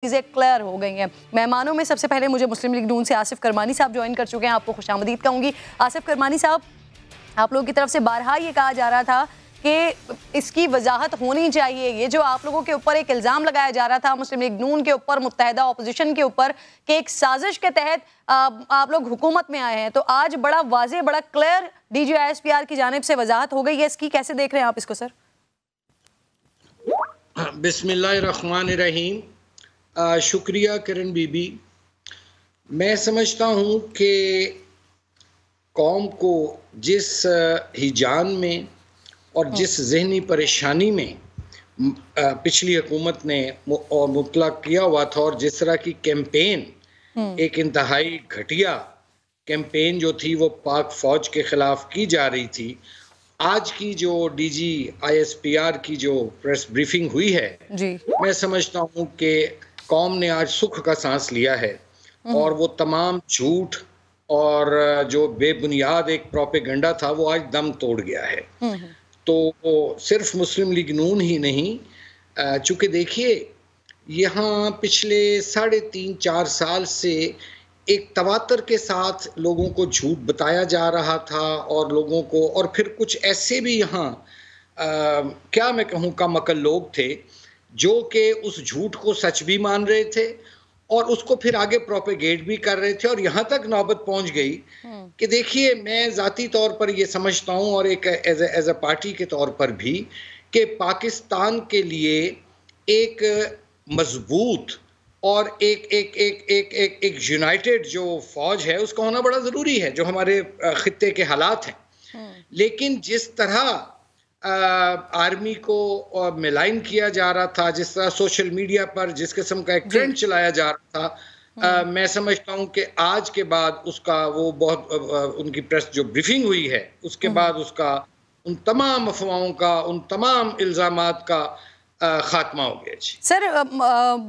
चीज़ें क्लियर हो गई हैं। मेहमानों में सबसे पहले मुझे मुस्लिम लीग नून से आसिफ करमानी साहब ज्वाइन कर चुके हैं। आपको खुशामदीद कहूँगी। आसिफ करमानी साहब, आप लोगों की तरफ से बारहा ये कहा जा रहा था कि इसकी वजाहत होनी चाहिए। ये जो आप लोगों के ऊपर एक इल्ज़ाम लगाया जा रहा था मुस्लिम लीग नून के ऊपर, मुत्तहदा अपोजिशन के ऊपर, कि एक साजिश के तहत आप लोग हुकूमत में आए हैं, तो आज बड़ा वाज़ेह, बड़ा क्लियर DGISPR की जानिब से वजाहत हो गई है इसकी। कैसे देख रहे हैं आप इसको सर? बिस्मिल्लाहिर्रहमानिर्रहीम। शुक्रिया किरण बीबी। मैं समझता हूँ कि कौम को जिस हिजान में और जिस जहनी परेशानी में पिछली हुकूमत ने और मुतलक किया हुआ था, और जिस तरह की कैंपेन, एक इंतहाई घटिया कैंपेन जो थी वो पाक फौज के खिलाफ की जा रही थी, आज की जो DGISPR की जो प्रेस ब्रीफिंग हुई है जी, मैं समझता हूँ कि कौम ने आज सुख का सांस लिया है और वो तमाम झूठ और जो बेबुनियाद एक प्रोपेगेंडा था वो आज दम तोड़ गया है। तो सिर्फ मुस्लिम लीग नून ही नहीं, चूँकि देखिए यहाँ पिछले 3.5-4 साल से एक तवातर के साथ लोगों को झूठ बताया जा रहा था, और लोगों को, और फिर कुछ ऐसे भी यहाँ क्या मैं कहूँ कम अकल लोग थे जो कि उस झूठ को सच भी मान रहे थे और उसको फिर आगे प्रोपेगेट भी कर रहे थे। और यहाँ तक नौबत पहुँच गई कि देखिए, मैं ज़ाती तौर पर ये समझता हूँ, और एक एज अ पार्टी के तौर पर भी, कि पाकिस्तान के लिए एक मजबूत और एक यूनाइटेड जो फौज है उसका होना बड़ा ज़रूरी है, जो हमारे खित्ते के हालात हैं। लेकिन जिस तरह आर्मी को मिलाइन किया जा रहा था, जिस तरह सोशल मीडिया पर जिस किस्म का एक ट्रेंड चलाया जा रहा था, मैं समझता हूं कि आज के बाद उसका वो बहुत उनकी प्रेस जो ब्रीफिंग हुई है उसके बाद उसका उन तमाम अफवाहों का, उन तमाम इल्जामात का खात्मा हो गया। जी सर,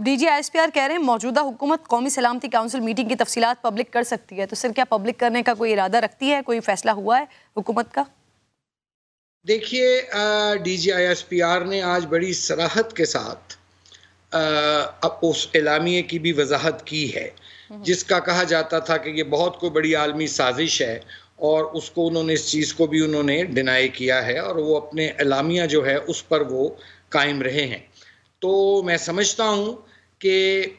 DGISPR कह रहे हैं मौजूदा हुकूमत कौमी सलामती काउंसिल मीटिंग की तफसीलात पब्लिक कर सकती है, तो सर क्या पब्लिक करने का कोई इरादा रखती है? कोई फैसला हुआ है हुकूमत का? देखिए, DGISPR ने आज बड़ी सराहत के साथ अब उस एलामिये की भी वजाहत की है जिसका कहा जाता था कि ये बहुत कोई बड़ी आलमी साजिश है, और उसको उन्होंने, इस चीज़ को भी उन्होंने डिनाई किया है, और वो अपने एलामिया जो है उस पर वो कायम रहे हैं। तो मैं समझता हूँ कि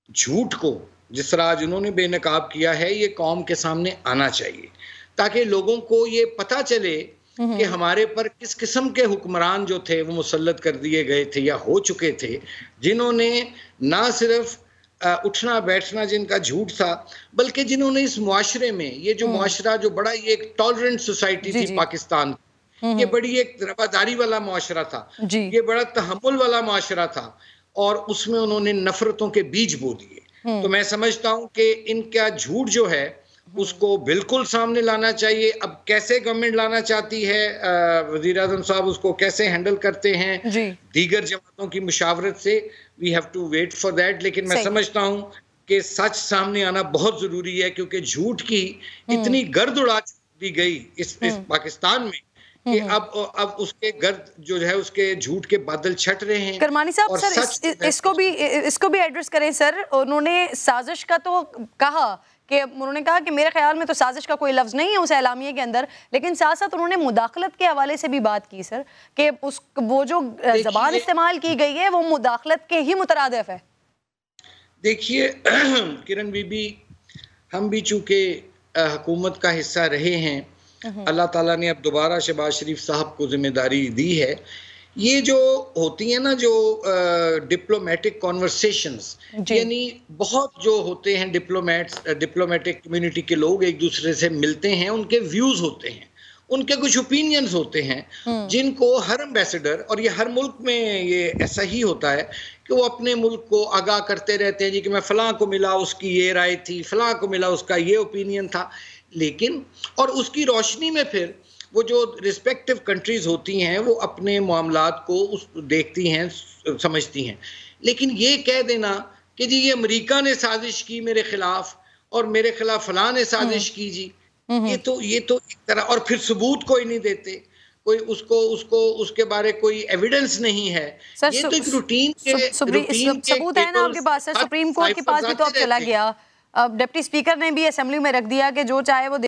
झूठ को जिस तरह आज उन्होंने बेनकाब किया है, ये कौम के सामने आना चाहिए ताकि लोगों को ये पता चले कि हमारे पर किस किस्म के हुक्मरान जो थे वो मुसल्लत कर दिए गए थे या हो चुके थे, जिन्होंने ना सिर्फ उठना बैठना जिनका झूठ था, बल्कि जिन्होंने इस मुआशरे में, ये जो मुआशरा जो बड़ा ये एक टॉलरेंट सोसाइटी थी पाकिस्तान, ये बड़ी एक रवादारी वाला मुआशरा था, ये बड़ा तहम्मुल वाला मुआशरा था, और उसमें उन्होंने नफरतों के बीज बो दिए। तो मैं समझता हूँ कि इनका झूठ जो है उसको बिल्कुल सामने लाना चाहिए। अब कैसे गवर्नमेंट लाना चाहती है, वज़ीर आज़म साहब उसको कैसे हैंडल करते हैं दीगर जमातों की मुशावरत से, we have to wait for that. लेकिन मैं समझता हूँ कि सच सामने आना बहुत ज़रूरी है, क्योंकि झूठ की इतनी गर्द उड़ा दी गई इस पाकिस्तान में कि अब उसके गर्द जो है, उसके झूठ के बादल छट रहे हैं। करमानी साहब, सर इसको भी एड्रेस करें सर। उन्होंने साजिश का तो कहा कि उन्होंने कहा कि मेरे ख्याल में तो साजिश का कोई लफ्ज़ नहीं है उस एलामिये के अंदर, लेकिन साथ साथ उन्होंने मुदाखलत के हवाले से भी बात की सर, कि वो जो ज़बान इस्तेमाल की गई है वो मुदाखलत के ही मुतरादिफ है। देखिए किरण बीबी, हम भी चूँकि हुकूमत का हिस्सा रहे हैं, अल्लाह ताला ने अब दोबारा शहबाज शरीफ साहब को जिम्मेदारी दी है। ये जो होती है ना, जो डिप्लोमेटिक कॉन्वर्सेशंस, यानी बहुत जो होते हैं डिप्लोमेटिक कम्युनिटी के लोग एक दूसरे से मिलते हैं, उनके व्यूज़ होते हैं, उनके कुछ ओपिनियंस होते हैं, जिनको हर एम्बेसडर, और ये हर मुल्क में ये ऐसा ही होता है कि वो अपने मुल्क को आगाह करते रहते हैं जी कि मैं फ़लाँ को मिला, उसकी ये राय थी, फ़लाँ को मिला, उसका ये ओपिनियन था। लेकिन और उसकी रोशनी में फिर वो जो रिस्पेक्टिव कंट्रीज़ होती हैं वो अपने मामलात को देखती हैं, समझती हैं। लेकिन ये कह देना कि जी ये अमेरिका ने साजिश की मेरे खिलाफ, और मेरे खिलाफ फलां ने साजिश की जी, ये तो एक तरह, और फिर सबूत कोई नहीं देते। कोई उसको उसको उसके बारे कोई एविडेंस नहीं है। सर ये तो एक रूटीन के सबूत है ना आपके पास सर, सुप्रीम कोर्ट के पास भी तो अब चला गया, अब डिप्टी स्पीकर ने भी असेंबली में रख दिया कि जो चाहे वो